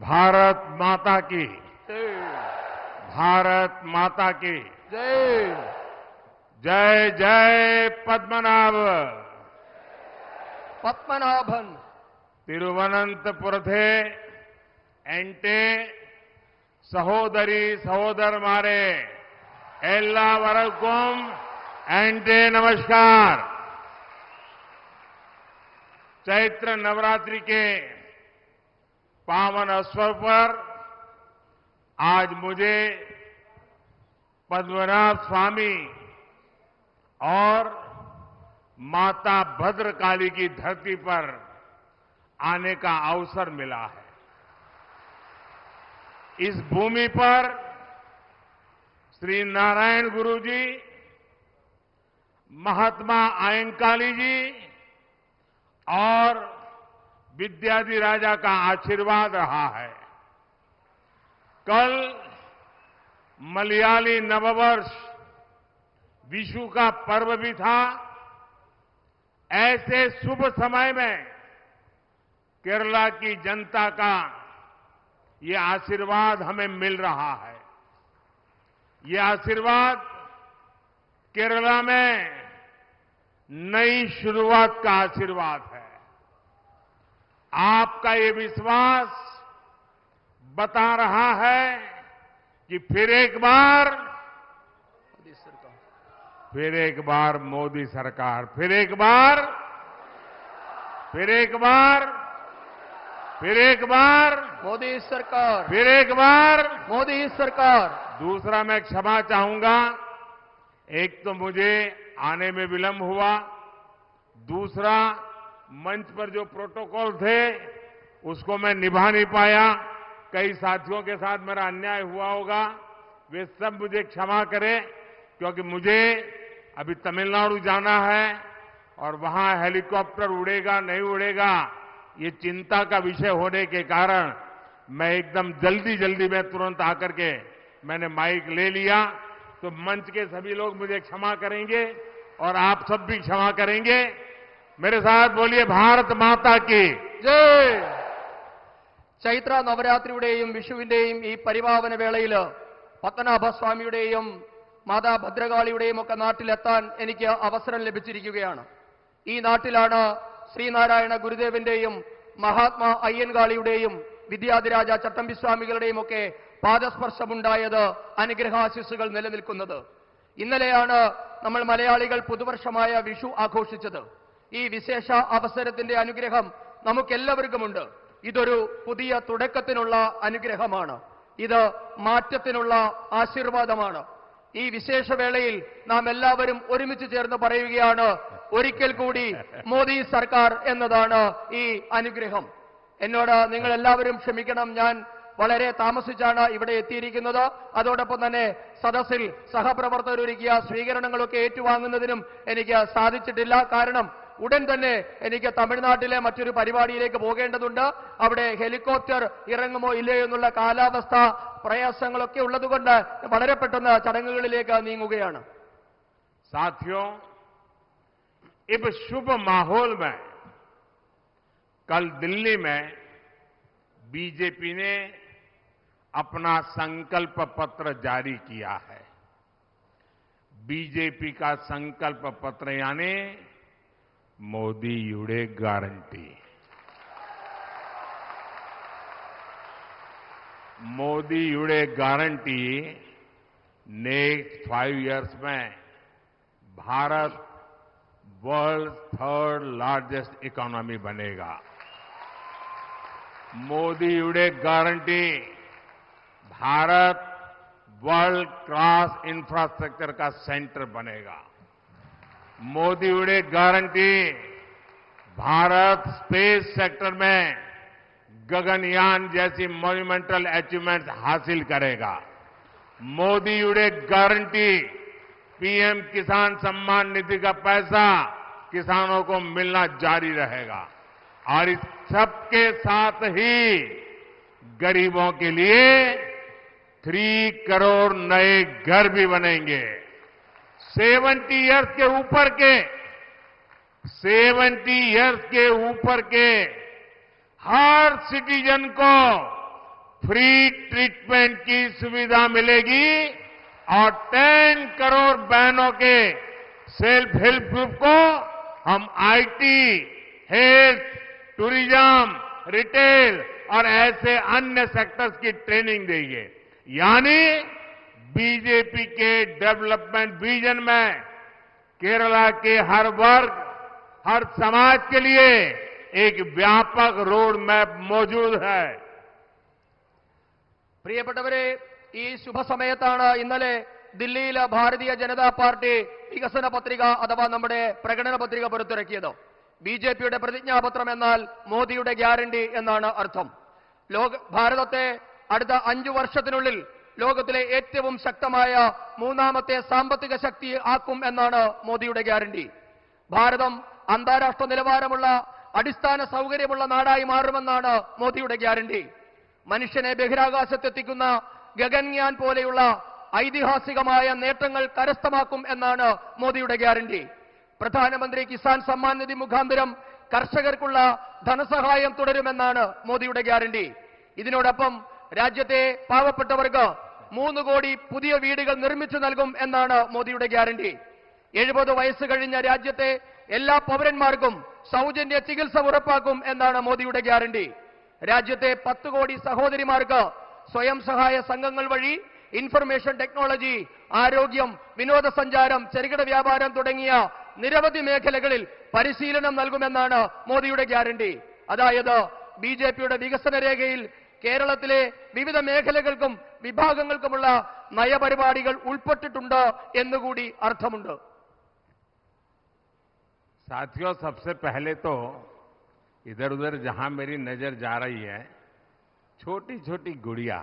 भारत माता की, जय भारत माता की जय जय जय पद्मनाभ पद्मनाभन तिरुवनंतपुरथे एंटे सहोदरी सहोदर मारे एल्लावरकुम एंटे नमस्कार। चैत्र नवरात्रि के पावन अवसर पर आज मुझे पद्मनाभ स्वामी और माता भद्रकाली की धरती पर आने का अवसर मिला है। इस भूमि पर श्री नारायण गुरु जी, महात्मा अयंकाली जी और विद्याधि राजा का आशीर्वाद रहा है। कल मलयाली नववर्ष विशु का पर्व भी था। ऐसे शुभ समय में केरला की जनता का ये आशीर्वाद हमें मिल रहा है। ये आशीर्वाद केरला में नई शुरुआत का आशीर्वाद है। आपका ये विश्वास बता रहा है कि फिर एक बार मोदी सरकार, फिर एक बार मोदी सरकार, फिर एक बार मोदी सरकार। दूसरा, मैं क्षमा चाहूंगा, एक तो मुझे आने में विलंब हुआ, दूसरा मंच पर जो प्रोटोकॉल थे उसको मैं निभा नहीं पाया। कई साथियों के साथ मेरा अन्याय हुआ होगा, वे सब मुझे क्षमा करें, क्योंकि मुझे अभी तमिलनाडु जाना है और वहां हेलीकॉप्टर उड़ेगा नहीं उड़ेगा ये चिंता का विषय होने के कारण मैं एकदम जल्दी में तुरंत आकर के मैंने माइक ले लिया। तो मंच के सभी लोग मुझे क्षमा करेंगे और आप सब भी क्षमा करेंगे। मेरे साथ बोलिए, भारत माता की ജയ്. ചൈത്ര നവരാത്രിയുടെയും വിഷുവിന്റെയും ഈ പരിപാവന വേളയിൽ പത്മനാഭസ്വാമിയുടെയും മാതാ ഭദ്രകാളിയുടെയും ഒക്കെ നാട്ടിലെത്താൻ എനിക്ക് അവസരം ലഭിച്ചിരിക്കുകയാണ്. ഈ നാട്ടിലാണ് ശ്രീനാരായണ ഗുരുദേവന്റെയും മഹാത്മാ അയ്യൻകാളിയുടെയും വിദ്യാധിരാജ ചട്ടമ്പിസ്വാമികളുടെയും ഒക്കെ പാദസ്പർശമുണ്ടായത്, അനുഗ്രഹാശിസ്സുകൾ നിലനിൽക്കുന്നത്. ഇന്നലെയാണ് നമ്മൾ മലയാളികൾ പുതുവർഷമായ വിഷു ആഘോഷിച്ചത്. ഈ വിശേഷ അവസരത്തിന്റെ അനുഗ്രഹം നമുക്കെല്ലാവർക്കുമുണ്ട്. ഇതൊരു പുതിയ തുടക്കത്തിനുള്ള അനുഗ്രഹമാണ്. ഇത് മാറ്റത്തിനുള്ള ആശീർവാദമാണ്. ഈ വിശേഷവേളയിൽ നാം എല്ലാവരും ഒരുമിച്ച് ചേർന്ന് പറയുകയാണ്, ഒരിക്കൽ കൂടി മോദി സർക്കാർ എന്നതാണ് ഈ അനുഗ്രഹം. എന്നോട് നിങ്ങൾ എല്ലാവരും ക്ഷമിക്കണം, ഞാൻ വളരെ താമസിച്ചാണ് ഇവിടെ എത്തിയിരിക്കുന്നത്. അതോടൊപ്പം തന്നെ സദസ്സിൽ സഹപ്രവർത്തകരൊരുക്കിയ സ്വീകരണങ്ങളൊക്കെ ഏറ്റുവാങ്ങുന്നതിനും എനിക്ക് സാധിച്ചിട്ടില്ല. കാരണം ഉടൻ തന്നെ എനിക്ക് തമിഴ്നാട്ടിലെ മറ്റൊരു പരിപാടിയിലേക്ക് പോകേണ്ടതുണ്ട്. അവിടെ ഹെലികോപ്റ്റർ ഇറങ്ങുമോ ഇല്ലയോ എന്നുള്ള കാലാവസ്ഥ പ്രയാസങ്ങളൊക്കെ ഉള്ളതുകൊണ്ട് വളരെ പെട്ടെന്ന് ചടങ്ങുകളിലേക്ക് നീങ്ങുകയാണ്. साथियों, इस शुभ माहौल में कल दिल्ली में बीजेपी ने अपना संकल्प पत्र जारी किया है। बीजेपी का संकल्प पत्र यानी मोदी युडे गारंटी। मोदी युडे गारंटी नेक्स्ट 5 इयर्स में Bharat world 3rd largest economy बनेगा। मोदी युडे guarantee Bharat world class infrastructure का सेंटर बनेगा। मोदी युडे गारंटी भारत स्पेस सेक्टर में गगनयान जैसी मॉन्यूमेंटल अचीवमेंट्स हासिल करेगा। मोदी युडे गारंटी पीएम किसान सम्मान निधि का पैसा किसानों को मिलना जारी रहेगा और इस सबके साथ ही गरीबों के लिए 3 करोड़ नए घर भी बनेंगे। 70 इयर्स के ऊपर के हर सिटीजन को फ्री ट्रीटमेंट की सुविधा मिलेगी और 10 करोड़ बहनों के सेल्फ हेल्प ग्रुप को हम आईटी, हेल्थ, टूरिज्म, रिटेल और ऐसे अन्य सेक्टर्स की ट्रेनिंग देंगे। यानी बीजेपी के डेवलपमेंट विजन में केरला के हर वर्ग, हर समाज के लिए एक व्यापक रोड मैप मौजूद है। പ്രിയപ്പെട്ടവരെ, ഈ ശുഭസമയത്താണ് ഇന്നലെ ദില്ലിയിലെ ഭാരതീയ ജനതാ പാർട്ടി വികസന പത്രിക അഥവാ നമ്മുടെ പ്രകടന പത്രിക പുറത്തിറക്കിയത്. ബിജെപിയുടെ പ്രതിജ്ഞാപത്രം എന്നാൽ മോദിയുടെ ഗ്യാരണ്ടി എന്നാണ് അർത്ഥം. ഭാരതത്തെ അടുത്ത 5 വർഷത്തിനുള്ളിൽ ലോകത്തിലെ ഏറ്റവും ശക്തമായ മൂന്നാമത്തെ സാമ്പത്തിക ശക്തി ആക്കും എന്നാണ് മോദിയുടെ ഗ്യാരണ്ടി. ഭാരതം അന്താരാഷ്ട്ര നിലവാരമുള്ള അടിസ്ഥാന സൗകര്യമുള്ള നാടായി മാറുമെന്നാണ് മോദിയുടെ ഗ്യാരണ്ടി. മനുഷ്യനെ ബഹിരാകാശത്തെത്തിക്കുന്ന ഗഗൻയാൻ പോലെയുള്ള ഐതിഹാസികമായ നേട്ടങ്ങൾ കരസ്ഥമാക്കും എന്നാണ് മോദിയുടെ ഗ്യാരണ്ടി. പ്രധാനമന്ത്രി കിസാൻ സമ്മാൻ നിധി മുഖാന്തരം കർഷകർക്കുള്ള ധനസഹായം തുടരുമെന്നാണ് മോദിയുടെ ഗ്യാരണ്ടി. ഇതിനോടൊപ്പം രാജ്യത്തെ പാവപ്പെട്ടവർക്ക് 3 കോടി പുതിയ വീടുകൾ നിർമ്മിച്ചു നൽകും എന്നാണ് മോദിയുടെ ഗ്യാരണ്ടി. 70 വയസ്സ് കഴിഞ്ഞ രാജ്യത്തെ എല്ലാ പൗരന്മാർക്കും സൗജന്യ ചികിത്സ ഉറപ്പാക്കും എന്നാണ് മോദിയുടെ ഗ്യാരണ്ടി. രാജ്യത്തെ 10 കോടി സഹോദരിമാർക്ക് സ്വയം സഹായ സംഘങ്ങൾ വഴി ഇൻഫർമേഷൻ ടെക്നോളജി, ആരോഗ്യം, വിനോദസഞ്ചാരം, ചെറുകിട വ്യാപാരം തുടങ്ങിയ നിരവധി മേഖലകളിൽ പരിശീലനം നൽകുമെന്നാണ് മോദിയുടെ ഗ്യാരണ്ടി. അതായത് ബിജെപിയുടെ വികസന രേഖയിൽ കേരളത്തിലെ വിവിധ മേഖലകൾക്കും വിഭാഗങ്ങൾക്കുമുള്ള നയപരിപാടികൾ ഉൾപ്പെട്ടിട്ടുണ്ട് എന്നുകൂടി അർത്ഥമുണ്ട്. साथियों, सबसे पहले तो इधर उधर जहां मेरी नजर जा रही है, छोटी छोटी गुड़िया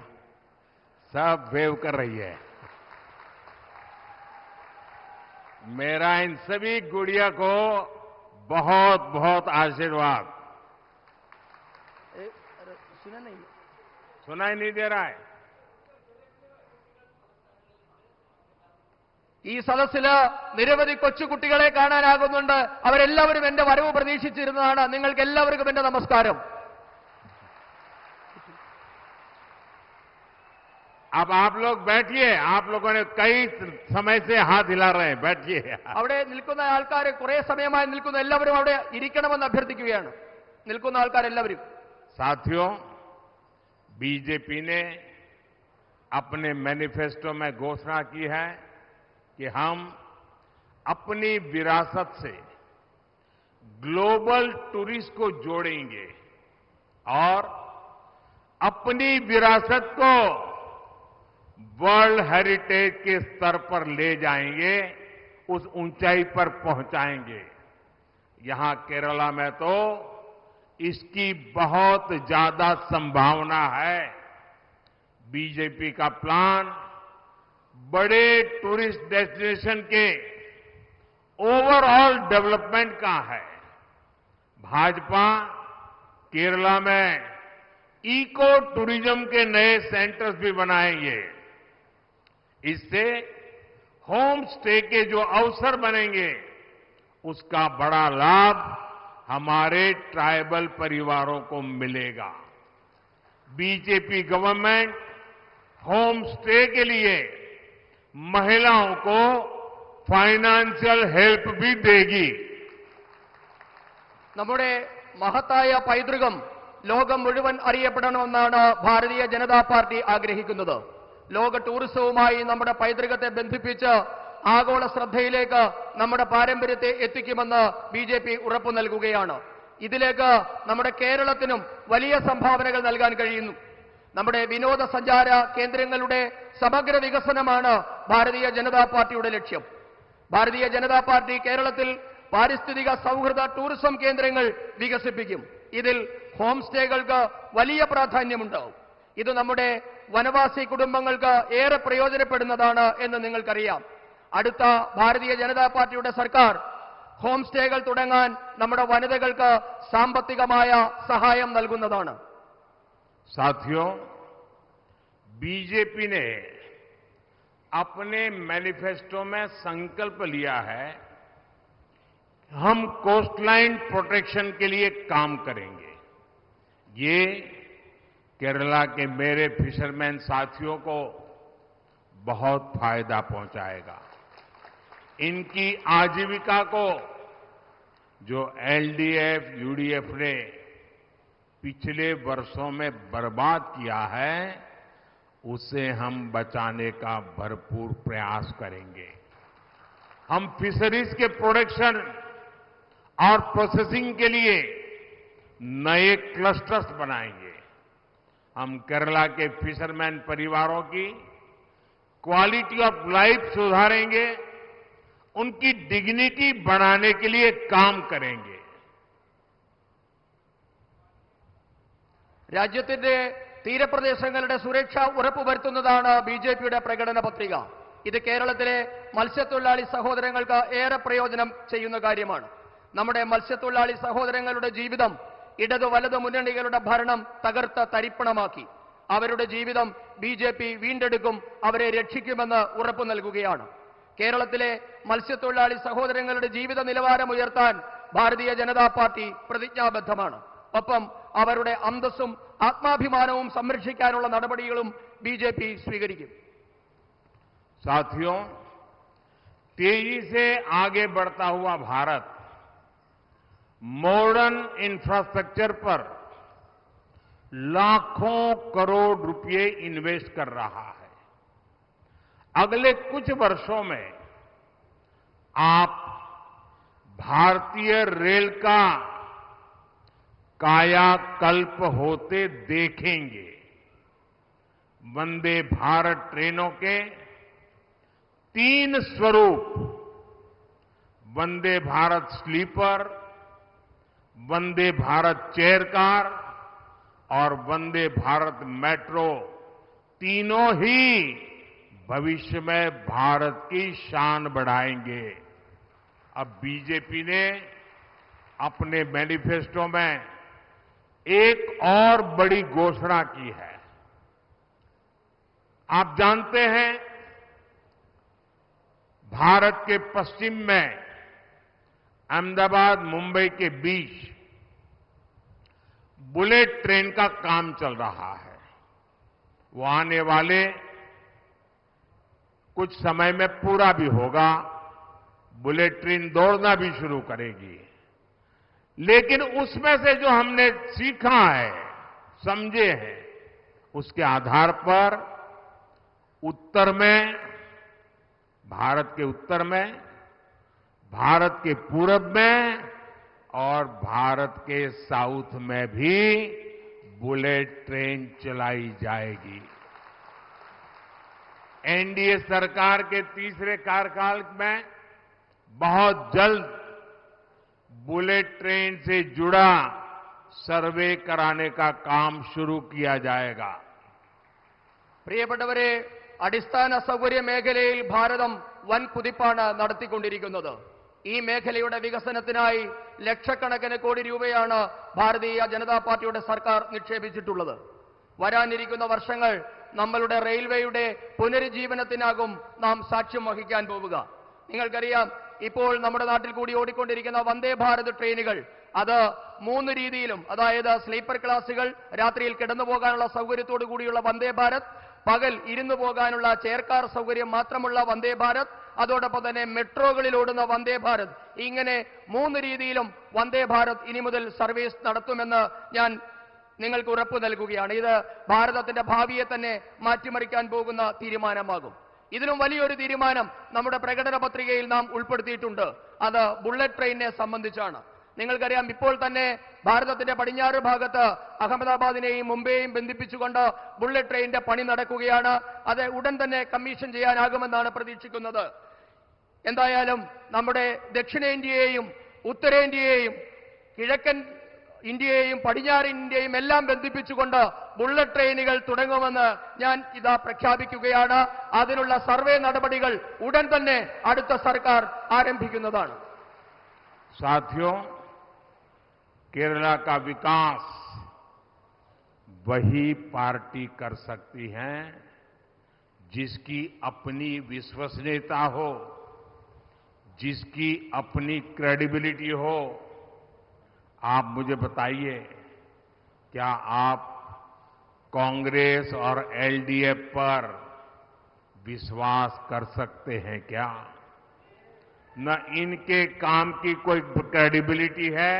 सब वेव कर रही है. मेरा इन सभी गुड़िया को बहुत बहुत आशीर्वाद. सुनाई नहीं दे रहा है? ഈ സദസ്സില് നിരവധി കൊച്ചുകുട്ടികളെ കാണാനാകുന്നുണ്ട്. അവരെല്ലാവരും എന്റെ വരവ് പ്രതീക്ഷിച്ചിരുന്നതാണ്. നിങ്ങൾക്ക് എല്ലാവർക്കും എന്റെ നമസ്കാരം. अब आप लोग बैठिए. आप लोगों ने कई समय से हाथ हिला रहे हैं. बैठिए. അവിടെ നിൽക്കുന്ന ആൾക്കാർ കുറെ സമയമായി നിൽക്കുന്ന എല്ലാവരും അവിടെ ഇരിക്കണമെന്ന് അഭ്യർത്ഥിക്കുകയാണ്. നിൽക്കുന്ന ആൾക്കാരെല്ലാവരും. साथियों, बीजेपी ने अपने मैनिफेस्टो में घोषणा की है कि हम अपनी विरासत से ग्लोबल टूरिस्ट को जोड़ेंगे और अपनी विरासत को वर्ल्ड हेरिटेज के स्तर पर ले जाएंगे, उस ऊंचाई पर पहुंचाएंगे. यहां केरला में तो इसकी बहुत ज्यादा संभावना है. बीजेपी का प्लान बड़े टूरिस्ट डेस्टिनेशन के ओवरऑल डेवलपमेंट का है. भाजपा केरला में इको टूरिज्म के नए सेंटर्स भी बनाएंगे. इससे होम स्टे के जो अवसर बनेंगे, उसका बड़ा लाभ हमारे ट्राइबल परिवारों को मिलेगा. बीजेपी गवर्नमेंट होम स्टे के लिए महिलाओं को फाइनेंशियल हेल्प भी देगी. നമ്മുടെ മഹത്തായ പൈതൃകം ലോകം മുഴുവൻ അറിയപ്പെടണമെന്നാണ് ഭാരതീയ ജനതാ പാർട്ടി ആഗ്രഹിക്കുന്നത്. ലോക ടൂറിസവുമായി നമ്മുടെ പൈതൃകത്തെ ബന്ധിപ്പിച്ച് ആഗോള ശ്രദ്ധയിലേക്ക് നമ്മുടെ പാരമ്പര്യത്തെ എത്തിക്കുമെന്ന് ബിജെപി ഉറപ്പു നൽകുകയാണ്. ഇതിലേക്ക് നമ്മുടെ കേരളത്തിനും വലിയ സംഭാവനകൾ നൽകാൻ കഴിയുന്നു. നമ്മുടെ വിനോദസഞ്ചാര കേന്ദ്രങ്ങളുടെ സമഗ്ര വികസനമാണ് ഭാരതീയ ജനതാ പാർട്ടിയുടെ ലക്ഷ്യം. ഭാരതീയ ജനതാ പാർട്ടി കേരളത്തിൽ പാരിസ്ഥിതിക സൗഹൃദ ടൂറിസം കേന്ദ്രങ്ങൾ വികസിപ്പിക്കും. ഇതിൽ ഹോം സ്റ്റേകൾക്ക് വലിയ പ്രാധാന്യമുണ്ടാവും. ഇത് നമ്മുടെ വനവാസി കുടുംബങ്ങൾക്ക് ഏറെ പ്രയോജനപ്പെടുന്നതാണ് എന്ന് നിങ്ങൾക്കറിയാം. അടുത്ത ഭാരതീയ ജനതാ പാർട്ടിയുടെ സർക്കാർ ഹോം സ്റ്റേകൾ തുടങ്ങാൻ നമ്മുടെ വനിതകൾക്ക് സാമ്പത്തികമായ സഹായം നൽകുന്നതാണ്. साथियों, बीजेपी ने अपने मैनिफेस्टो में संकल्प लिया है, हम कोस्टलाइन प्रोटेक्शन के लिए काम करेंगे. ये केरला के मेरे फिशरमैन साथियों को बहुत फायदा पहुंचाएगा। इनकी आजीविका को जो एलडीएफ, यूडीएफ ने पिछले वर्षों में बर्बाद किया है, उसे हम बचाने का भरपूर प्रयास करेंगे। हम फिशरीज के प्रोडक्शन और प्रोसेसिंग के लिए नए क्लस्टर्स बनाएंगे। हम केरला के फिशरमैन परिवारों की क्वालिटी ऑफ लाइफ सुधारेंगे, उनकी डिग्निटी बढ़ाने के लिए काम करेंगे। രാജ്യത്തിന്റെ തീരപ്രദേശങ്ങളുടെ സുരക്ഷ ഉറപ്പുവരുത്തുന്നതാണ് ബിജെപിയുടെ പ്രകടന പത്രിക. ഇത് കേരളത്തിലെ മത്സ്യത്തൊഴിലാളി സഹോദരങ്ങൾക്ക് ഏറെ പ്രയോജനം ചെയ്യുന്ന കാര്യമാണ്. നമ്മുടെ മത്സ്യത്തൊഴിലാളി സഹോദരങ്ങളുടെ ജീവിതം ഇടതു വലതു മുന്നണികളുടെ ഭരണം തകർത്ത തരിപ്പണമാക്കി. അവരുടെ ജീവിതം ബിജെപി വീണ്ടെടുക്കും, അവരെ രക്ഷിക്കുമെന്ന് ഉറപ്പു നൽകുകയാണ്. കേരളത്തിലെ മത്സ്യത്തൊഴിലാളി സഹോദരങ്ങളുടെ ജീവിത നിലവാരം ഉയർത്താൻ ഭാരതീയ ജനതാ പാർട്ടി പ്രതിജ്ഞാബദ്ധമാണ്. ഒപ്പം അവരുടെ അന്തസ്സും ആത്മാഭിമാനവും സംരക്ഷിക്കാനുള്ള നടപടികളും ബിജെപി സ്വീകരിക്കും. साथियों, तेजी से आगे बढ़ता हुआ भारत मॉडर्न इंफ्रास्ट्रक्चर पर लाखों करोड़ रुपए इन्वेस्ट कर रहा है। अगले कुछ वर्षों में आप भारतीय रेल का कायाकल्प होते देखेंगे। वंदे भारत ट्रेनों के 3 स्वरूप, Vande Bharat sleeper, Vande Bharat chair car और वंदे भारत मेट्रो, तीनों ही भविष्य में भारत की शान बढ़ाएंगे। अब बीजेपी ने अपने मैनिफेस्टो में एक और बड़ी घोषणा की है। आप जानते हैं, भारत के पश्चिम में अहमदाबाद मुंबई के बीच बुलेट ट्रेन का काम चल रहा है। वो आने वाले कुछ समय में पूरा भी होगा, बुलेट ट्रेन दौड़ना भी शुरू करेगी। लेकिन उसमें से जो हमने सीखा है, समझे हैं, उसके आधार पर उत्तर में, भारत के उत्तर में, भारत के पूरब में और भारत के साउथ में भी बुलेट ट्रेन चलाई जाएगी। एनडीए सरकार के तीसरे कार्यकाल में बहुत जल्द बुलेट ट्रेन से जुड़ा सर्वे कराने का काम शुरू किया जाएगा। പ്രിയപ്പെട്ടവരെ, അടിസ്ഥാന സൗകര്യ മേഖലയിൽ ഭാരതം വൻ കുതിപ്പാണ് നടത്തിക്കൊണ്ടിരിക്കുന്നത്. ഈ മേഖലയുടെ വികസനത്തിനായി ലക്ഷക്കണക്കിന് കോടി രൂപയാണ് ഭാരതീയ ജനതാ പാർട്ടിയുടെ സർക്കാർ നിക്ഷേപിച്ചിട്ടുള്ളത്. വരാനിരിക്കുന്ന വർഷങ്ങൾ നമ്മളുടെ റെയിൽവേയുടെ പുനരുജ്ജീവനത്തിനാകും നാം സാക്ഷ്യം വഹിക്കാൻ പോവുക. നിങ്ങൾക്കറിയാം, ഇപ്പോൾ നമ്മുടെ നാട്ടിൽ കൂടി ഓടിക്കൊണ്ടിരിക്കുന്ന വന്ദേ ഭാരത് ട്രെയിനുകൾ അത് 3 രീതിയിലും, അതായത് സ്ലീപ്പർ ക്ലാസുകൾ, രാത്രിയിൽ കിടന്നു പോകാനുള്ള സൗകര്യത്തോടു കൂടിയുള്ള വന്ദേ ഭാരത്, പകൽ ഇരുന്നു പോകാനുള്ള ചെയർകാർ സൗകര്യം മാത്രമുള്ള വന്ദേ ഭാരത്, അതോടൊപ്പം തന്നെ മെട്രോകളിൽ ഓടുന്ന വന്ദേ ഭാരത്, ഇങ്ങനെ 3 രീതിയിലും വന്ദേ ഭാരത് ഇനി മുതൽ സർവീസ് നടത്തുമെന്ന് ഞാൻ നിങ്ങൾക്ക് ഉറപ്പു നൽകുകയാണ്. ഇത് ഭാരതത്തിന്റെ ഭാവിയെ തന്നെ മാറ്റിമറിക്കാൻ പോകുന്ന തീരുമാനമാകും. ഇതിലും വലിയൊരു തീരുമാനം നമ്മുടെ പ്രകടന പത്രികയിൽ നാം ഉൾപ്പെടുത്തിയിട്ടുണ്ട്. അത് ബുള്ളറ്റ് ട്രെയിനിനെ സംബന്ധിച്ചാണ്. നിങ്ങൾക്കറിയാം, ഇപ്പോൾ തന്നെ ഭാരതത്തിന്റെ പടിഞ്ഞാറ് ഭാഗത്ത് അഹമ്മദാബാദിനെയും മുംബൈയെയും ബന്ധിപ്പിച്ചുകൊണ്ട് ബുള്ളറ്റ് ട്രെയിനിന്റെ പണി നടക്കുകയാണ്. അത് ഉടൻ തന്നെ കമ്മീഷൻ ചെയ്യാനാകുമെന്നാണ് പ്രതീക്ഷിക്കുന്നത്. എന്തായാലും നമ്മുടെ ദക്ഷിണേന്ത്യയെയും ഉത്തരേന്ത്യയെയും കിഴക്കൻ ഇന്ത്യയെയും പടിഞ്ഞാറൻ ഇന്ത്യയും എല്ലാം ബന്ധിപ്പിച്ചുകൊണ്ട് ബുള്ളറ്റ് ട്രെയിനുകൾ തുടങ്ങുമെന്ന് ഞാൻ ഇതാ പ്രഖ്യാപിക്കുകയാണ്. അതിനുള്ള സർവേ നടപടികൾ ഉടൻ തന്നെ അടുത്ത സർക്കാർ ആരംഭിക്കുന്നതാണ്. साथियों, केरला का विकास वही पार्टी कर सकती है जिसकी अपनी विश्वसनीयता हो, जिसकी अपनी क्रेडिबिलिटी हो। आप मुझे बताइए, क्या आप कांग्रेस और एलडीएफ पर विश्वास कर सकते हैं क्या? न इनके काम की कोई क्रेडिबिलिटी है,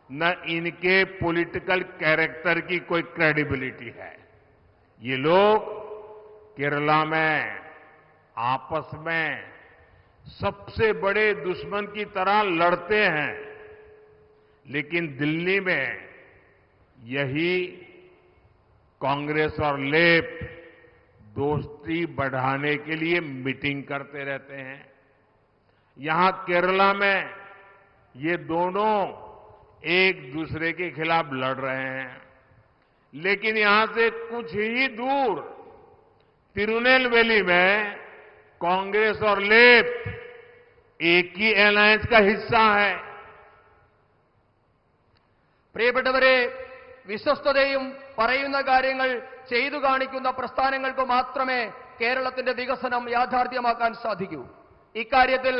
न इनके पॉलिटिकल कैरेक्टर की कोई क्रेडिबिलिटी है। ये लोग केरला में आपस में सबसे बड़े दुश्मन की तरह लड़ते हैं, लेकिन दिल्ली में यही कांग्रेस और लेप दोस्ती बढ़ाने के लिए मीटिंग करते रहते हैं। यहां केरला में ये दोनों एक दूसरे के खिलाफ लड़ रहे हैं, लेकिन यहां से कुछ ही दूर तिरुनेलवेली में कांग्रेस और लेप एक ही अलायंस का हिस्सा है। പ്രിയപ്പെട്ടവരെ, വിശ്വസ്തതയും പറയുന്ന കാര്യങ്ങൾ ചെയ്തു കാണിക്കുന്ന പ്രസ്ഥാനങ്ങൾക്ക് മാത്രമേ കേരളത്തിന്റെ വികസനം യാഥാർത്ഥ്യമാക്കാൻ സാധിക്കൂ. ഇക്കാര്യത്തിൽ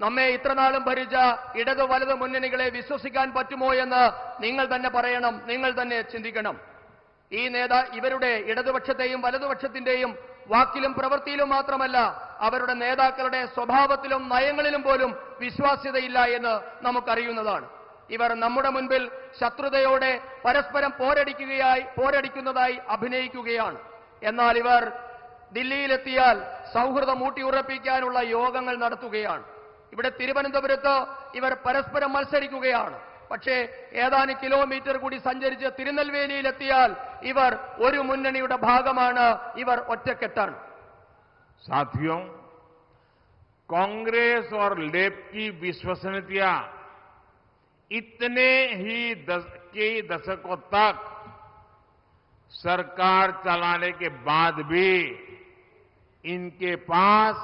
നമ്മെ ഇത്രനാളും ഭരിച്ച ഇടതു വലതു മുന്നണികളെ വിശ്വസിക്കാൻ പറ്റുമോ എന്ന് നിങ്ങൾ തന്നെ പറയണം, നിങ്ങൾ തന്നെ ചിന്തിക്കണം. ഇവരുടെ ഇടതുപക്ഷത്തെയും വലതുപക്ഷത്തിന്റെയും വാക്കിലും പ്രവൃത്തിയിലും മാത്രമല്ല, അവരുടെ നേതാക്കളുടെ സ്വഭാവത്തിലും നയങ്ങളിലും പോലും വിശ്വാസ്യതയില്ല എന്ന് നമുക്കറിയുന്നതാണ്. ഇവർ നമ്മുടെ മുൻപിൽ ശത്രുതയോടെ പരസ്പരം പോരടിക്കുന്നതായി അഭിനയിക്കുകയാണ്. എന്നാൽ ഇവർ ദില്ലിയിലെത്തിയാൽ സൗഹൃദം ഊട്ടിയുറപ്പിക്കാനുള്ള യോഗങ്ങൾ നടത്തുകയാണ്. ഇവിടെ തിരുവനന്തപുരത്ത് ഇവർ പരസ്പരം മത്സരിക്കുകയാണ്. പക്ഷേ ഏതാനും കിലോമീറ്റർ കൂടി സഞ്ചരിച്ച് തിരുനെൽവേലിയിലെത്തിയാൽ ഇവർ ഒരു മുന്നണിയുടെ ഭാഗമാണ്, ഇവർ ഒറ്റക്കെട്ടാണ്. साथियों, कांग्रेस और लेप की विश्वसनीयता इतने ही दशकों तक सरकार चलाने के बाद भी इनके पास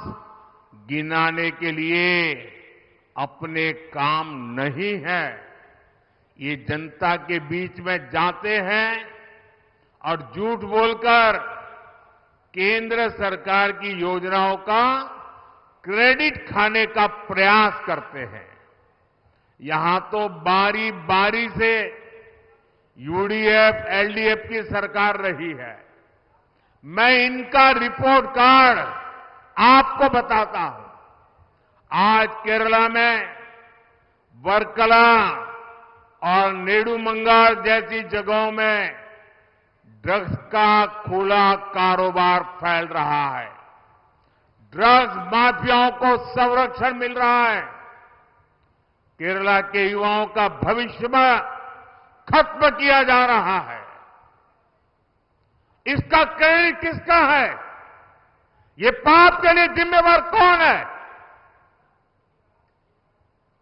गिनाने के लिए अपने काम नहीं है। ये जनता के बीच में जाते हैं और झूठ बोलकर केंद्र सरकार की योजनाओं का क्रेडिट खाने का प्रयास करते हैं। यहां तो बारी बारी से यूडीएफ, एलडीएफ की सरकार रही है। मैं इनका रिपोर्ट कार्ड आपको बताता हूं। आज केरला में वर्कला और नेडुमंगल जैसी जगहों में ड्रग्स का खुला कारोबार फैल रहा है। ड्रग्स माफियाओं को संरक्षण मिल रहा है। केरला के युवाओं का भविष्य खत्म किया जा रहा है। इसका क्रेडिट किसका है? ये पाप के लिए जिम्मेवार कौन है?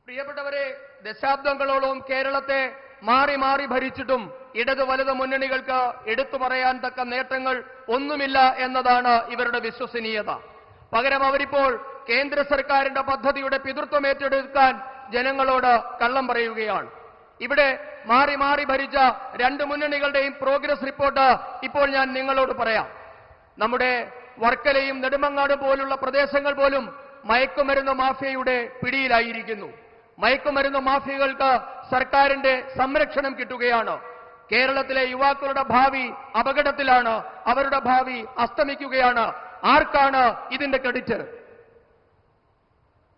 പ്രിയപ്പെട്ടവരെ, ദശാബ്ദങ്ങളോളം കേരളത്തെ മാറി മാറി ഭരിച്ചിട്ടും ഇടതു വലതു മുന്നണികൾക്ക് എടുത്തു പറയാൻ തക്ക നേട്ടങ്ങൾ ഒന്നുമില്ല എന്നതാണ് ഇവരുടെ വിശ്വസനീയത. പകരം അവരിപ്പോൾ കേന്ദ്ര സർക്കാരിന്റെ പദ്ധതിയുടെ പിതൃത്വം ഏറ്റെടുക്കാൻ ജനങ്ങളോട് കള്ളം പറയുകയാണ്. ഇവിടെ മാറി മാറി ഭരിച്ച രണ്ട് മുന്നണികളുടെയും പ്രോഗ്രസ് റിപ്പോർട്ട് ഇപ്പോൾ ഞാൻ നിങ്ങളോട് പറയാം. നമ്മുടെ വർക്കലയും നെടുമങ്ങാടും പോലുള്ള പ്രദേശങ്ങൾ പോലും മയക്കുമരുന്ന് മാഫിയയുടെ പിടിയിലായിരിക്കുന്നു. മയക്കുമരുന്ന് മാഫിയകൾക്ക് സർക്കാരിന്റെ സംരക്ഷണം കിട്ടുകയാണ്. കേരളത്തിലെ യുവാക്കളുടെ ഭാവി അപകടത്തിലാണ്, അവരുടെ ഭാവി അസ്തമിക്കുകയാണ്. ആർക്കാണ് ഇതിന്റെ ക്രെഡിറ്റ്?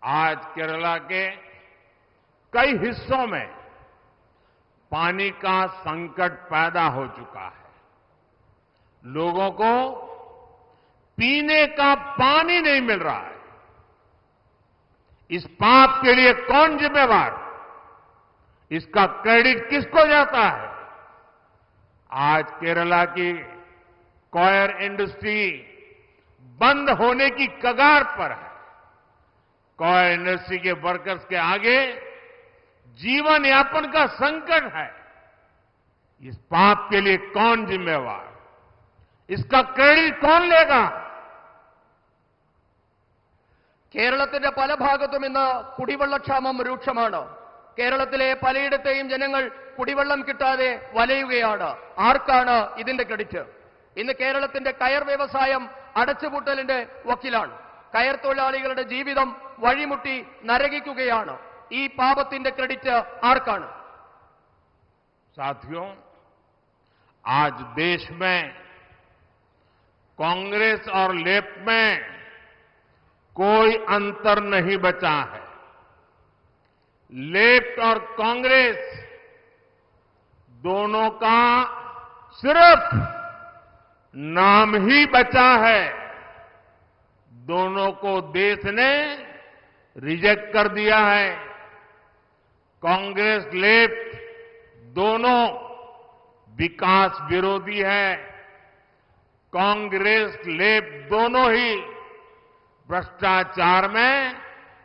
आज केरला के कई हिस्सों में पानी का संकट पैदा हो चुका है। लोगों को पीने का पानी नहीं मिल रहा है। इस पाप के लिए कौन जिम्मेवार? इसका क्रेडिट किसको जाता है? आज केरला की कॉयर इंडस्ट्री बंद होने की कगार पर है। कॉयर इंडस्ट्री के वर्कर्स के आगे जीवन यापन का संकट है। इस पाप के लिए कौन जिम्मेवार? इसका क्रेडिट कौन लेगा? കേരളത്തിന്റെ പല ഭാഗത്തും ഇന്ന് കുടിവെള്ളക്ഷാമം രൂക്ഷമാണ്. കേരളത്തിലെ പലയിടത്തെയും ജനങ്ങൾ കുടിവെള്ളം കിട്ടാതെ വലയുകയാണ്. ആർക്കാണ് ഇതിന്റെ ക്രെഡിറ്റ്? ഇന്ന് കേരളത്തിന്റെ കയർ വ്യവസായം അടച്ചുപൂട്ടലിന്റെ വക്കിലാണ്. കയർ തൊഴിലാളികളുടെ ജീവിതം വഴിമുട്ടി നരകിക്കുകയാണ്. ഈ പാപത്തിന്റെ ക്രെഡിറ്റ് ആർക്കാണ്? साथियों, आज देश में कांग्रेस और लेफ्ट में कोई अंतर नहीं बचा है। लेफ्ट और कांग्रेस दोनों का सिर्फ नाम ही बचा है। दोनों को देश ने रिजेक्ट कर दिया है। कांग्रेस लेफ्ट दोनों विकास विरोधी है। कांग्रेस लेफ्ट दोनों ही भ्रष्टाचार में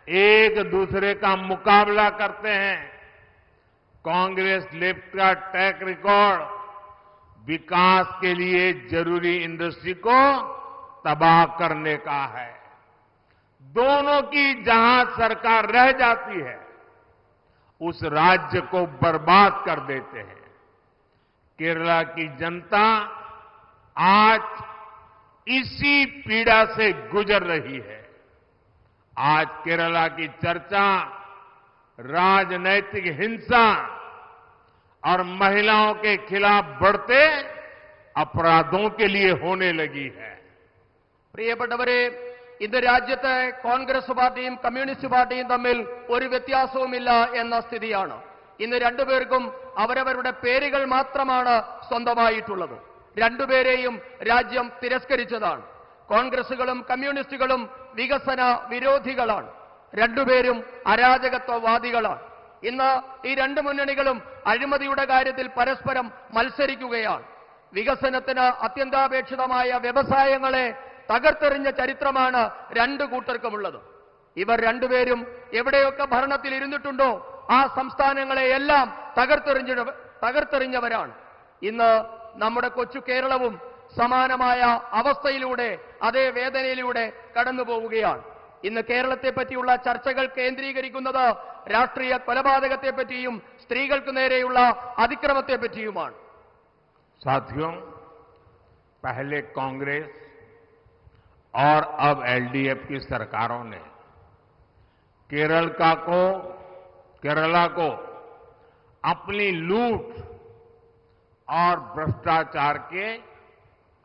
एक दूसरे का मुकाबला करते हैं। कांग्रेस लेफ्ट का ट्रैक रिकॉर्ड विकास के लिए जरूरी इंडस्ट्री को तबाह करने का है। दोनों की जहां सरकार रह जाती है, उस राज्य को बर्बाद कर देते हैं। केरला की जनता आज इसी पीड़ा से गुजर रही है। आज केरला की चर्चा राजनैतिक हिंसा और महिलाओं के खिलाफ बढ़ते अपराधों के लिए होने लगी है। പ്രിയപ്പെട്ടവരെ, ഇന്ന് രാജ്യത്തെ കോൺഗ്രസ് പാർട്ടിയും കമ്മ്യൂണിസ്റ്റ് പാർട്ടിയും തമ്മിൽ ഒരു വ്യത്യാസവുമില്ല എന്ന സ്ഥിതിയാണ്. ഇന്ന് രണ്ടുപേർക്കും അവരവരുടെ പേരുകൾ മാത്രമാണ് സ്വന്തമായിട്ടുള്ളത്. രണ്ടുപേരെയും രാജ്യം തിരസ്കരിച്ചതാണ്. കോൺഗ്രസുകളും കമ്മ്യൂണിസ്റ്റുകളും വികസന വിരോധികളാണ്. രണ്ടുപേരും അരാജകത്വവാദികളാണ്. ഇന്ന് ഈ രണ്ട് മുന്നണികളും അഴിമതിയുടെ കാര്യത്തിൽ പരസ്പരം മത്സരിക്കുകയാണ്. വികസനത്തിന് അത്യന്താപേക്ഷിതമായ വ്യവസായങ്ങളെ തകർത്തെറിഞ്ഞ ചരിത്രമാണ് രണ്ടു കൂട്ടർക്കുമുള്ളത്. ഇവർ രണ്ടുപേരും എവിടെയൊക്കെ ഭരണത്തിൽ ഇരുന്നിട്ടുണ്ടോ ആ സംസ്ഥാനങ്ങളെയെല്ലാം തകർത്തെറിഞ്ഞവരാണ്. ഇന്ന് നമ്മുടെ കൊച്ചു കേരളവും സമാനമായ അവസ്ഥയിലൂടെ അതേ വേദനയിലൂടെ കടന്നു പോവുകയാണ്. ഇന്ന് കേരളത്തെ പറ്റിയുള്ള ചർച്ചകൾ കേന്ദ്രീകരിക്കുന്നത് രാഷ്ട്രീയ കൊലപാതകത്തെ പറ്റിയും സ്ത്രീകൾക്ക് നേരെയുള്ള അതിക്രമത്തെ പറ്റിയുമാണ്. साथियों, पहले कांग्रेस और अब एलडीएफ की सरकारों ने केरला को अपनी लूट और भ्रष्टाचार के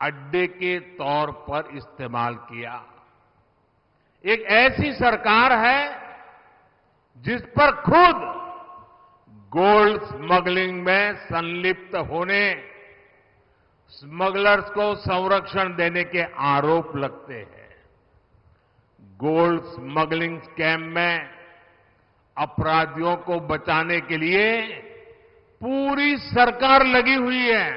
अड्डे के तौर पर इस्तेमाल किया। एक ऐसी सरकार है जिस पर खुद गोल्ड स्मगलिंग में संलिप्त होने, स्मगलर्स को संरक्षण देने के आरोप लगते हैं। गोल्ड स्मगलिंग स्कैम में अपराधियों को बचाने के लिए पूरी सरकार लगी हुई है।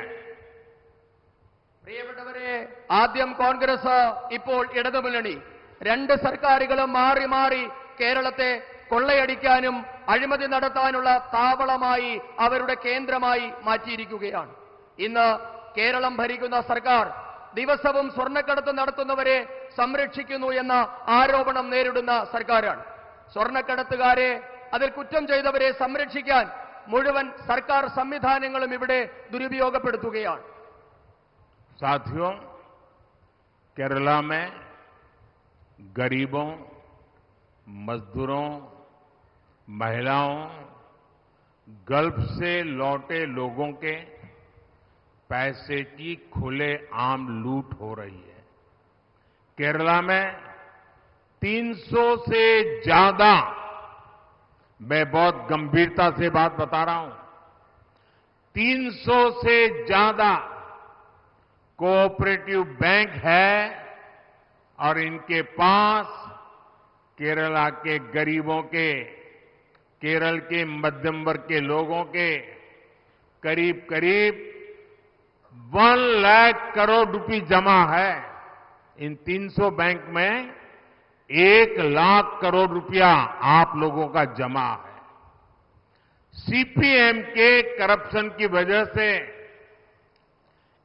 പ്രിയപ്പെട്ടവരെ, ആദ്യം കോൺഗ്രസ്, ഇപ്പോൾ ഇടതുമുന്നണി, രണ്ട് സർക്കാരുകളും മാറി മാറി കേരളത്തെ കൊള്ളയടിക്കാനും അഴിമതി നടത്താനുള്ള താവളമായി അവരുടെ കേന്ദ്രമായി മാറ്റിയിരിക്കുകയാണ്. ഇന്ന് കേരളം ഭരിക്കുന്ന സർക്കാർ ദിവസവും സ്വർണ്ണക്കടത്ത് നടത്തുന്നവരെ സംരക്ഷിക്കുന്നു എന്ന ആരോപണം നേരിടുന്ന സർക്കാരാണ്. സ്വർണ്ണക്കടത്തുകാരെ, അതിൽ കുറ്റം ചെയ്തവരെ സംരക്ഷിക്കാൻ മുഴുവൻ സർക്കാർ സംവിധാനങ്ങളും ഇവിടെ ദുരുപയോഗപ്പെടുത്തുകയാണ്. साथियों, केरला में गरीबों, मजदूरों, महिलाओं, गल्फ से लौटे लोगों के पैसे की खुलेआम लूट हो रही है। केरला में 300 से ज्यादा, मैं बहुत गंभीरता से बात बता रहा हूं, 300 से ज्यादा कोऑपरेटिव बैंक है और इनके पास केरला के गरीबों के, केरल के मध्यम वर्ग के लोगों के करीब करीब 1 लाख करोड़ रुपए जमा है। इन 300 बैंक में 1 लाख करोड़ रुपया आप लोगों का जमा है। सीपीएम के करप्शन की वजह से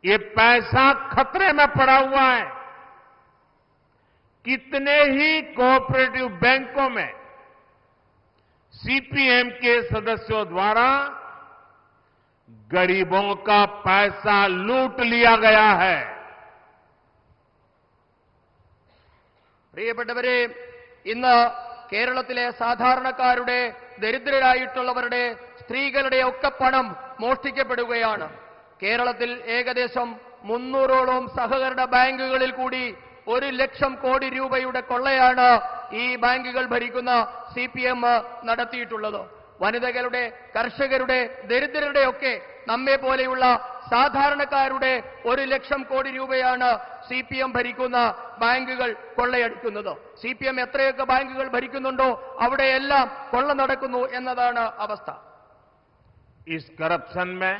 ये पैसा खतरे में पड़ा हुआ है। कितने ही कोऑपरेटिव बैंकों में सीपीएम के सदस्यों द्वारा गरीबों का पैसा लूट लिया गया है। പ്രിയപ്പെട്ടവരെ, ഇന്ന് കേരളത്തിലെ സാധാരണക്കാരുടെ, ദരിദ്രരായിട്ടുള്ളവരുടെ, സ്ത്രീകളുടെ ഒക്കെ പണം മോഷ്ടിക്കപ്പെടുകയാണ്. കേരളത്തിൽ ഏകദേശം 300ഓളം സഹകരണ ബാങ്കുകളിൽ കൂടി 1 ലക്ഷം കോടി രൂപയുടെ കൊള്ളയാണ് ഈ ബാങ്കുകൾ ഭരിക്കുന്ന CPM നടത്തിയിട്ടുള്ളത്. വനിതകളുടെ, കർഷകരുടെ, ദരിദ്രരുടെ ഒക്കെ നമ്മെ പോലെയുള്ള സാധാരണക്കാരുടെ 1 ലക്ഷം കോടി രൂപയാണ് CPM ഭരിക്കുന്ന ബാങ്കുകൾ കൊള്ളയടിക്കുന്നത്. CPM എത്രയൊക്കെ ബാങ്കുകൾ ഭരിക്കുന്നുണ്ടോ അവിടെയെല്ലാം കൊള്ള നടക്കുന്നു എന്നതാണ് അവസ്ഥ. इस करप्शन में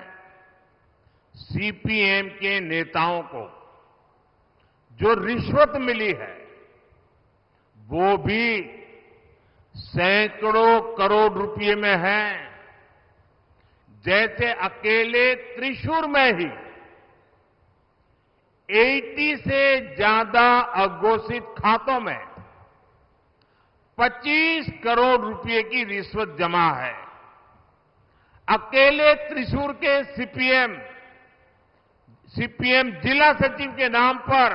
CPM के नेताओं को जो रिश्वत मिली है वो भी सैकड़ों करोड़ रुपए में है. जैसे अकेले त्रिशूर में ही 80 से ज्यादा अघोषित खातों में 25 करोड़ रुपए की रिश्वत जमा है. अकेले त्रिशूर के सीपीएम जिला सचिव के नाम पर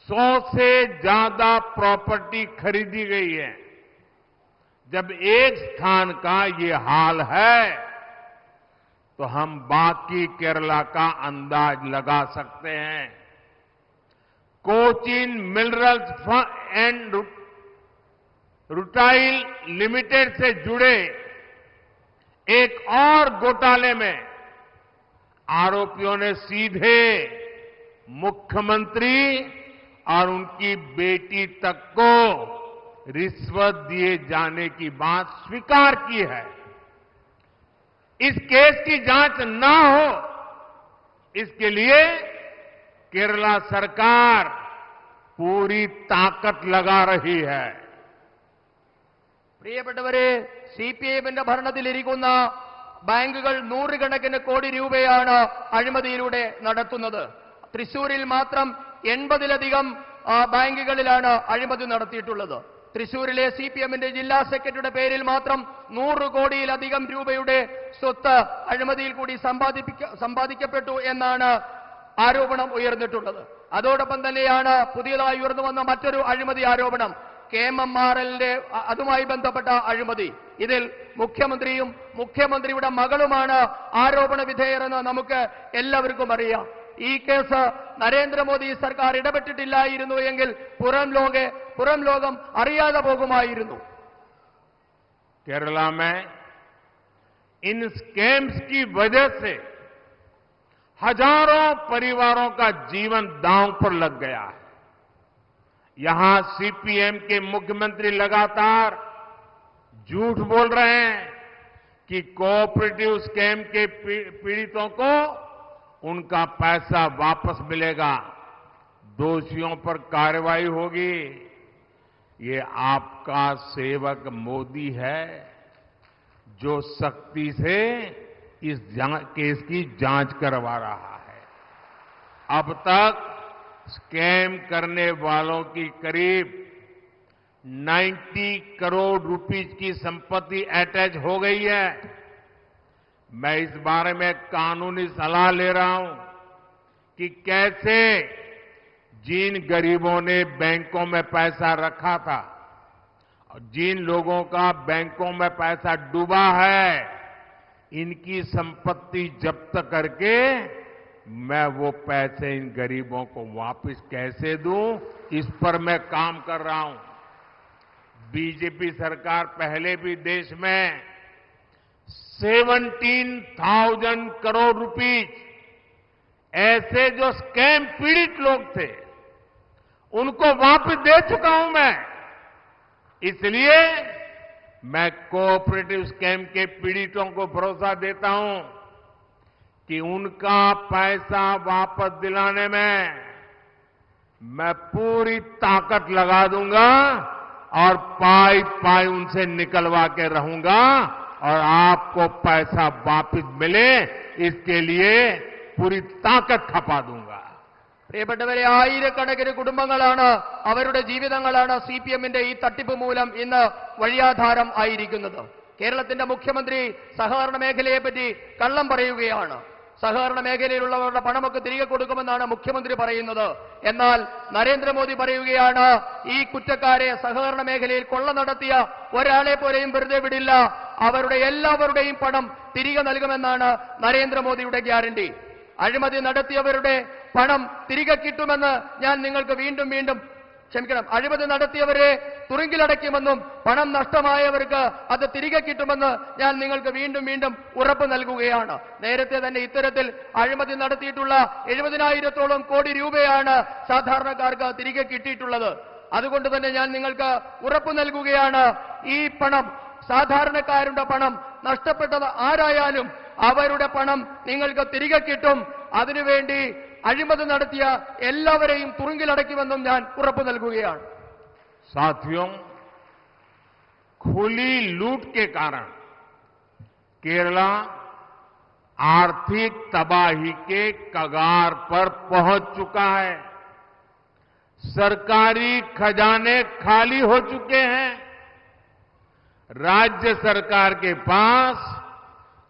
100 से ज्यादा प्रॉपर्टी खरीदी गई है. जब एक स्थान का ये हाल है तो हम बाकी केरला का अंदाज लगा सकते हैं. Cochin minerals and rutile limited से जुड़े एक और घोटाले में आरोपियों ने सीधे मुख्यमंत्री और उनकी बेटी तक को रिश्वत दिए जाने की बात स्वीकार की है. इस केस की जांच ना हो इसके लिए केरला सरकार पूरी ताकत लगा रही है. പ്രിയപ്പെട്ടവരെ, CPIMന്റെ ഭരണത്തിലിരിക്കുന്ന ബാങ്കുകൾ നൂറുകണക്കിന് കോടി രൂപയാണ് അഴിമതിയിലൂടെ നടത്തുന്നത്. തൃശൂരിൽ മാത്രം 80ലധികം ബാങ്കുകളിലാണ് അഴിമതി നടത്തിയിട്ടുള്ളത്. തൃശൂരിലെ CPMന്റെ ജില്ലാ സെക്രട്ടറിയുടെ പേരിൽ മാത്രം 100 കോടിയിലധികം രൂപയുടെ സ്വത്ത് അഴിമതിയിൽ കൂടി സമ്പാദിക്കപ്പെട്ടു എന്നാണ് ആരോപണം ഉയർന്നിട്ടുള്ളത്. അതോടൊപ്പം തന്നെയാണ് പുതിയതായി ഉയർന്നു വന്ന മറ്റൊരു അഴിമതി ആരോപണം, KMMRLന്റെ അതുമായി ബന്ധപ്പെട്ട അഴിമതി. ഇതിൽ മുഖ്യമന്ത്രിയും മുഖ്യമന്ത്രിയുടെ മകളുമാണ് ആരോപണ വിധേയരെന്ന് നമുക്ക് എല്ലാവർക്കും അറിയാം. ഈ കേസ് നരേന്ദ്രമോദി സർക്കാർ ഇടപെട്ടിട്ടില്ലായിരുന്നു എങ്കിൽ പുറം ലോകം അറിയാതെ പോകുമായിരുന്നു. केरला में इन स्कैम्स की वजह से हजारों परिवारों का जीवन दांव पर लग गया है. यहां CPM के मुख्यमंत्री लगातार झूठ बोल रहे हैं कि कोऑपरेटिव स्कैम के पीड़ितों को उनका पैसा वापस मिलेगा, दोषियों पर कार्रवाई होगी. ये आपका सेवक मोदी है जो सख्ती से इस केस की जांच करवा रहा है. अब तक स्कैम करने वालों की करीब 90 करोड़ रुपीस की संपत्ति अटैच हो गई है. मैं इस बारे में कानूनी सलाह ले रहा हूं कि कैसे जिन गरीबों ने बैंकों में पैसा रखा था, जिन लोगों का बैंकों में पैसा डूबा है, इनकी संपत्ति जब्त करके मैं वो पैसे इन गरीबों को वापस कैसे दूं, इस पर मैं काम कर रहा हूं. बीजेपी सरकार पहले भी देश में 17,000 करोड़ रुपीस ऐसे जो स्कैम पीड़ित लोग थे उनको वापस दे चुका हूं मैं. इसलिए मैं कोऑपरेटिव स्कैम के पीड़ितों को भरोसा देता हूं कि उनका पैसा वापस दिलाने में मैं पूरी ताकत लगा दूंगा और पाई उनसे निकलवा के रहूंगा और आपको पैसा वापस मिले इसके लिए पूरी ताकत खपा दूंगा. പ്രിയപ്പെട്ടവരെ, ആയിരക്കണക്കിന് കുടുംബങ്ങളാണ്, അവരുടെ ജീവിതങ്ങളാണ് CPMന്റെ ഈ തട്ടിപ്പ് മൂലം ഇന്ന് വഴിയാധാരം ആയിരിക്കുന്നത്. കേരളത്തിന്റെ മുഖ്യമന്ത്രി സഹകരണ മേഖലയെപ്പറ്റി കള്ളം പറയുകയാണ്. സഹകരണ മേഖലയിലുള്ളവരുടെ പണമൊക്കെ തിരികെ കൊടുക്കുമെന്നാണ് മുഖ്യമന്ത്രി പറയുന്നത്. എന്നാൽ നരേന്ദ്രമോദി പറയുകയാണ്, ഈ കുറ്റക്കാരെ, സഹകരണ മേഖലയിൽ കൊള്ള നടത്തിയ ഒരാളെ പോലെയും വെറുതെ വിടില്ല, അവരുടെ എല്ലാവരുടെയും പണം തിരികെ നൽകുമെന്നാണ് നരേന്ദ്രമോദിയുടെ ഗ്യാരണ്ടി. അഴിമതി നടത്തിയവരുടെ പണം തിരികെ കിട്ടുമെന്ന് ഞാൻ നിങ്ങൾക്ക് അഴിമതി നടത്തിയവരെ തുറുങ്കിലടയ്ക്കുമെന്നും പണം നഷ്ടമായവർക്ക് അത് തിരികെ കിട്ടുമെന്ന് ഞാൻ നിങ്ങൾക്ക് വീണ്ടും ഉറപ്പ് നൽകുകയാണ്. നേരത്തെ തന്നെ ഇത്തരത്തിൽ അഴിമതി നടത്തിയിട്ടുള്ള 70,000-ഓളം കോടി രൂപയാണ് സാധാരണക്കാർക്ക് തിരികെ കിട്ടിയിട്ടുള്ളത്. അതുകൊണ്ട് തന്നെ ഞാൻ നിങ്ങൾക്ക് ഉറപ്പ് നൽകുകയാണ്, ഈ പണം, സാധാരണക്കാരുടെ പണം, നഷ്ടപ്പെട്ടത് ആരായാലും അവരുടെ പണം നിങ്ങൾക്ക് തിരികെ കിട്ടും. അതിനുവേണ്ടി അഴിമതി നടത്തിയ എല്ലാവരെയും തുറുങ്കിലടയ്ക്കുമെന്നും ഞാൻ ഉറപ്പ് നൽകുകയാണ്. साथियों, खुली लूट के कारण केरला आर्थिक तबाही के कगार पर पहुंच चुका है। सरकारी खजाने खाली हो चुके हैं। राज्य सरकार के पास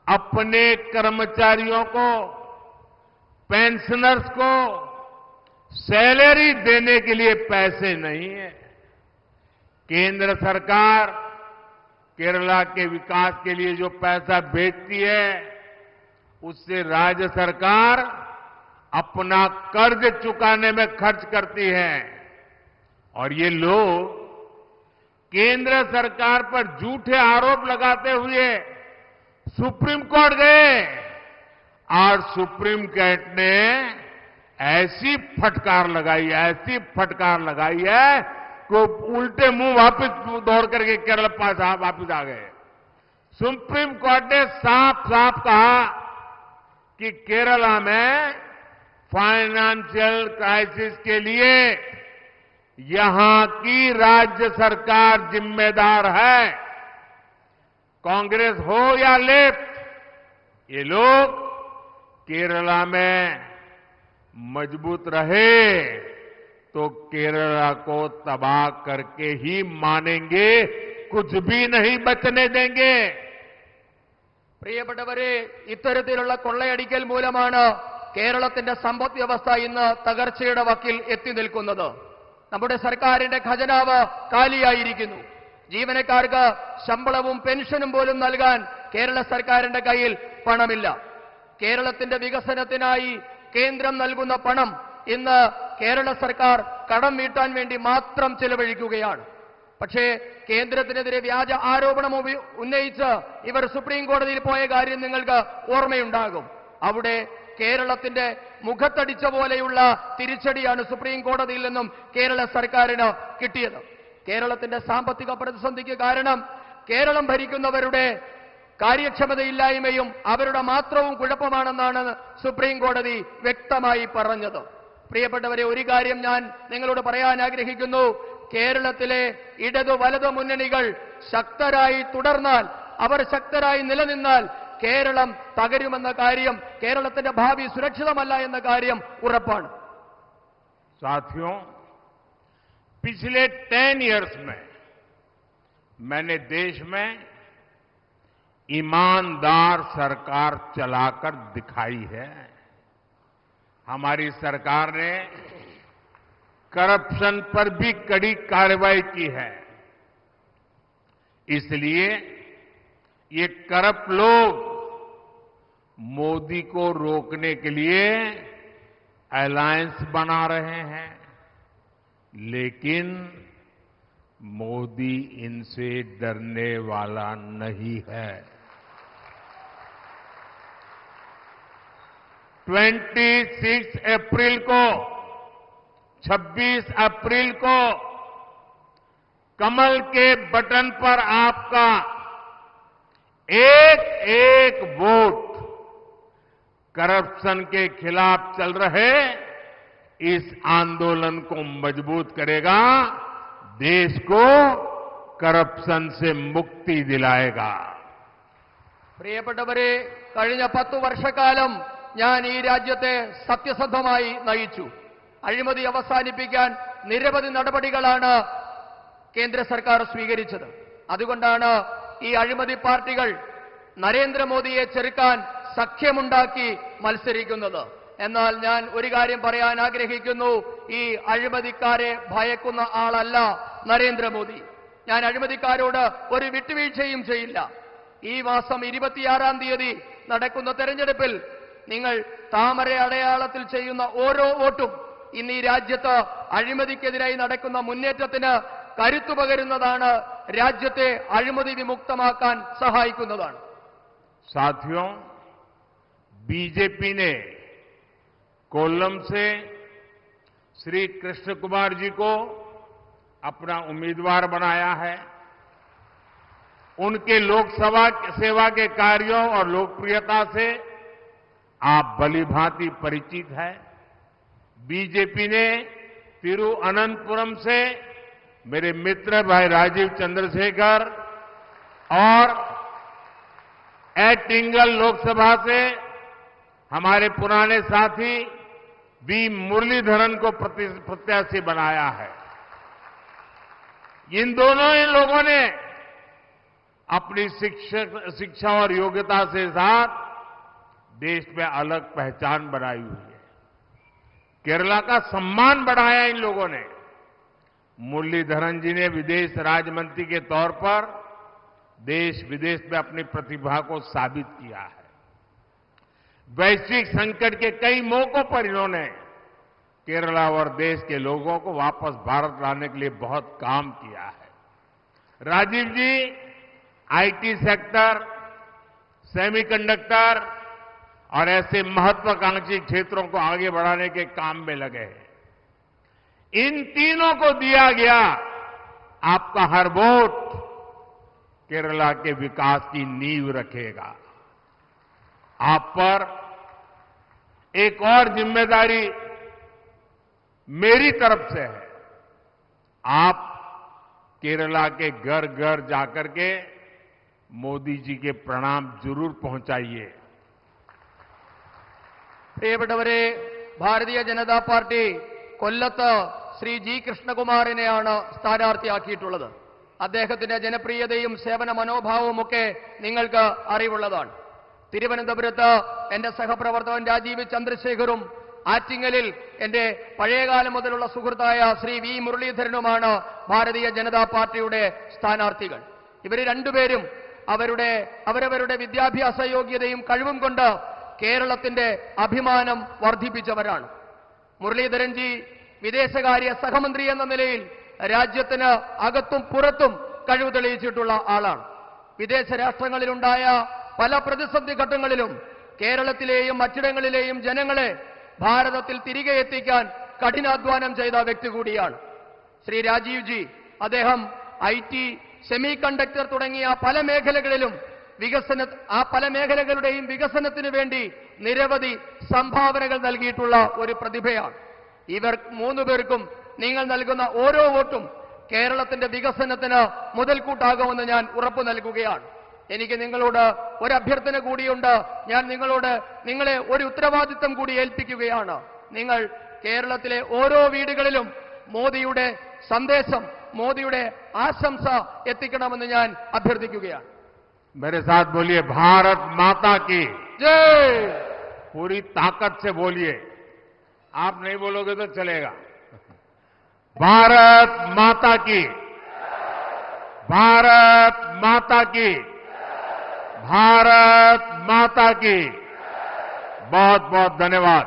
अपने कर्मचारियों को, पेंशनर्स को सैलरी देने के लिए पैसे नहीं है। केंद्र सरकार केरला के विकास के लिए जो पैसा भेजती है, उससे राज्य सरकार अपना कर्ज चुकाने में खर्च करती है। और ये लोग केंद्र सरकार पर झूठे आरोप लगाते हुए सुप्रीम कोर्ट गए और सुप्रीम कोर्ट ने ऐसी फटकार लगाई है को उल्टे मुंह वापस दौड़ करके केरल पास वापस आ गए। सुप्रीम कोर्ट ने साफ कहा कि केरला में फाइनेंशियल क्राइसिस के लिए यहां की राज्य सरकार जिम्मेदार है। कांग्रेस हो या लेफ्ट, ये लोग केरला में मजबूत रहे तो केरला को तबाह करके ही मानेंगे, कुछ भी नहीं बचने देंगे। പ്രിയപ്പെട്ടവരെ, ഇത്തരത്തിലുള്ള കൊള്ളയടിക്കൽ മൂലമാണ് കേരളത്തിന്റെ സമ്പദ് വ്യവസ്ഥ ഇന്ന് തകർച്ചയുടെ വക്കിൽ എത്തി നിൽക്കുന്നത്. നമ്മുടെ സർക്കാരിന്റെ ഖജനാവ് കാലിയായിരിക്കുന്നു. ജീവനക്കാർക്ക് ശമ്പളവും പെൻഷനും പോലും നൽകാൻ കേരള സർക്കാരിന്റെ കയ്യിൽ പണമില്ല. കേരളത്തിന്റെ വികസനത്തിനായി കേന്ദ്രം നൽകുന്ന പണം ഇന്ന് കേരള സർക്കാർ കടം വീട്ടാൻ വേണ്ടി മാത്രം ചെലവഴിക്കുകയാണ്. പക്ഷേ കേന്ദ്രത്തിനെതിരെ വ്യാജ ആരോപണം ഉന്നയിച്ച് ഇവർ സുപ്രീം കോടതിയിൽ പോയ കാര്യം നിങ്ങൾക്ക് ഓർമ്മയുണ്ടാകും. അവിടെ കേരളത്തിന്റെ മുഖത്തടിച്ച പോലെയുള്ള തിരിച്ചടിയാണ് സുപ്രീം കോടതിയിൽ നിന്നും കേരള സർക്കാരിന് കിട്ടിയത്. കേരളത്തിന്റെ സാമ്പത്തിക പ്രതിസന്ധിക്ക് കാരണം കേരളം ഭരിക്കുന്നവരുടെ കാര്യക്ഷമതയില്ലായ്മയും അവരുടെ മാത്രവും കുഴപ്പമാണെന്നാണ് സുപ്രീം കോടതി വ്യക്തമായി പറഞ്ഞത്. പ്രിയപ്പെട്ടവരെ, ഒരു കാര്യം ഞാൻ നിങ്ങളോട് പറയാൻ ആഗ്രഹിക്കുന്നു. കേരളത്തിലെ ഇടതു വലതു മുന്നണികൾ ശക്തരായി തുടർന്നാൽ, അവർ ശക്തരായി നിലനിന്നാൽ കേരളം തകരുമെന്ന കാര്യം, കേരളത്തിന്റെ ഭാവി സുരക്ഷിതമല്ല എന്ന കാര്യം ഉറപ്പാണ്. साथियों, पिछले 10 इयर्स में मैंने देश में ईमानदार सरकार चलाकर दिखाई है। हमारी सरकार ने करप्शन पर भी कड़ी कार्रवाई की है। इसलिए ये करप्ट लोग मोदी को रोकने के लिए अलायंस बना रहे हैं, लेकिन मोदी इनसे डरने वाला नहीं है। 26 अप्रैल को कमल के बटन पर आपका एक वोट करप्शन के खिलाफ चल रहे इस आंदोलन को मजबूत करेगा, देश को करप्शन से मुक्ति दिलाएगा। പ്രിയപ്പെട്ടവരെ, കഴിഞ്ഞ 10 വർഷക്കാലം ഞാൻ ഈ രാജ്യത്തെ സത്യസന്ധമായി നയിച്ചു. അഴിമതി അവസാനിപ്പിക്കാൻ നിരവധി നടപടികളാണ് കേന്ദ്ര സർക്കാർ സ്വീകരിച്ചത്. അതുകൊണ്ടാണ് ഈ അഴിമതി പാർട്ടികൾ നരേന്ദ്രമോദിയെ ചെറുക്കാൻ സഖ്യമുണ്ടാക്കി മത്സരിക്കുന്നത്. എന്നാൽ ഞാൻ ഒരു കാര്യം പറയാൻ ആഗ്രഹിക്കുന്നു. ഈ അഴിമതിക്കാരെ ഭയക്കുന്ന ആളല്ല നരേന്ദ്രമോദി. ഞാൻ അഴിമതിക്കാരോട് ഒരു വിട്ടുവീഴ്ചയും ചെയ്യില്ല. ഈ മാസം 26-ാം തീയതി നടക്കുന്ന തെരഞ്ഞെടുപ്പിൽ നിങ്ങൾ താമര അടയാളത്തിൽ ചെയ്യുന്ന ഓരോ വോട്ടും ഇന്ന് ഈ രാജ്യത്ത് അഴിമതിക്കെതിരായി നടക്കുന്ന മുന്നേറ്റത്തിന് കരുത്തു പകരുന്നതാണ്, രാജ്യത്തെ അഴിമതി വിമുക്തമാക്കാൻ സഹായിക്കുന്നതാണ്. साथियों, बीजेपी ने कोल्लम से श्री कृष्ण कुमार जी को अपना उम्मीदवार बनाया है. उनके लोकसभा सेवा के कार्यों और लोकप्रियता से आप भलीभांति परिचित हैं. बीजेपी ने तिरुअनंतपुरम से मेरे मित्र भाई राजीव चंद्रशेखर और एटिंगल लोकसभा से हमारे पुराने साथी वी मुरलीधरन को प्रत्याशी बनाया है. इन दोनों ही लोगों ने अपनी शिक्षा और योग्यता से साथ देश में अलग पहचान बनाई हुई है. केरला का सम्मान बढ़ाया इन लोगों ने. मुरलीधरन जी ने विदेश राज्य मंत्री के तौर पर देश विदेश में अपनी प्रतिभा को साबित किया है. वैश्विक संकट के कई मौकों पर इन्होंने केरला और देश के लोगों को वापस भारत लाने के लिए बहुत काम किया है. राजीव जी आईटी सेक्टर, सेमीकंडक्टर और ऐसे महत्वाकांक्षी क्षेत्रों को आगे बढ़ाने के काम में लगे हैं. इन तीनों को दिया गया आपका हर वोट केरला के विकास की नींव रखेगा. आप पर एक और जिम्मेदारी मेरी तरफ से है. आप केरला के घर घर जाकर के मोदी जी के प्रणाम जरूर पहुंचाइए. പ്രിയപ്പെട്ടവരെ, ഭാരതീയ ജനതാ പാർട്ടി കൊല്ലത്ത് ശ്രീ ജി കൃഷ്ണകുമാറിനെയാണ് സ്ഥാനാർത്ഥിയാക്കിയിട്ടുള്ളത്. അദ്ദേഹത്തിന്റെ ജനപ്രിയതയും സേവന മനോഭാവവുമൊക്കെ നിങ്ങൾക്ക് അറിവുള്ളതാണ്. തിരുവനന്തപുരത്ത് എന്റെ സഹപ്രവർത്തകൻ രാജീവ് ചന്ദ്രശേഖറും ആറ്റിങ്ങലിൽ എന്റെ പഴയകാലം മുതലുള്ള സുഹൃത്തായ ശ്രീ വി മുരളീധരനുമാണ് ഭാരതീയ ജനതാ പാർട്ടിയുടെ സ്ഥാനാർത്ഥികൾ. ഇവർ രണ്ടുപേരും അവരവരുടെ വിദ്യാഭ്യാസ യോഗ്യതയും കഴിവും കൊണ്ട് കേരളത്തിന്റെ അഭിമാനം വർദ്ധിപ്പിച്ചവരാണ്. മുരളീധരൻജി വിദേശകാര്യ സഹമന്ത്രി എന്ന നിലയിൽ രാജ്യത്തിന് അകത്തും പുറത്തും കഴിവ് തെളിയിച്ചിട്ടുള്ള ആളാണ്. വിദേശ രാഷ്ട്രങ്ങളിലുണ്ടായ പല പ്രതിസന്ധി ഘട്ടങ്ങളിലും കേരളത്തിലെയും മറ്റിടങ്ങളിലെയും ജനങ്ങളെ ഭാരതത്തിൽ തിരികെ എത്തിക്കാൻ കഠിനാധ്വാനം ചെയ്ത വ്യക്തി കൂടിയാണ് ശ്രീ രാജീവ് ജി. അദ്ദേഹം ഐടി, സെമി കണ്ടക്ടർ തുടങ്ങിയ പല മേഖലകളിലും പല മേഖലകളുടെയും വികസനത്തിന് വേണ്ടി നിരവധി സംഭാവനകൾ നൽകിയിട്ടുള്ള ഒരു പ്രതിഭയാണ്. ഇവർ മൂന്നുപേർക്കും നിങ്ങൾ നൽകുന്ന ഓരോ വോട്ടും കേരളത്തിന്റെ വികസനത്തിന് മുതൽക്കൂട്ടാകുമെന്ന് ഞാൻ ഉറപ്പു നൽകുകയാണ്. എനിക്ക് നിങ്ങളോട് ഒരു അഭ്യർത്ഥന കൂടിയുണ്ട്. ഞാൻ നിങ്ങളെ ഒരു ഉത്തരവാദിത്തം കൂടി ഏൽപ്പിക്കുകയാണ്. നിങ്ങൾ കേരളത്തിലെ ഓരോ വീടുകളിലും മോദിയുടെ സന്ദേശം, മോദിയുടെ ആശംസ എത്തിക്കണമെന്ന് ഞാൻ അഭ്യർത്ഥിക്കുകയാണ്. मेरे साथ बोलिए, भारत माता की जय. पूरी ताकत से बोलिए. आप नहीं बोलोगे तो चलेगा. भारत माता की, भारत माता की, भारत माता की. बहुत बहुत धन्यवाद.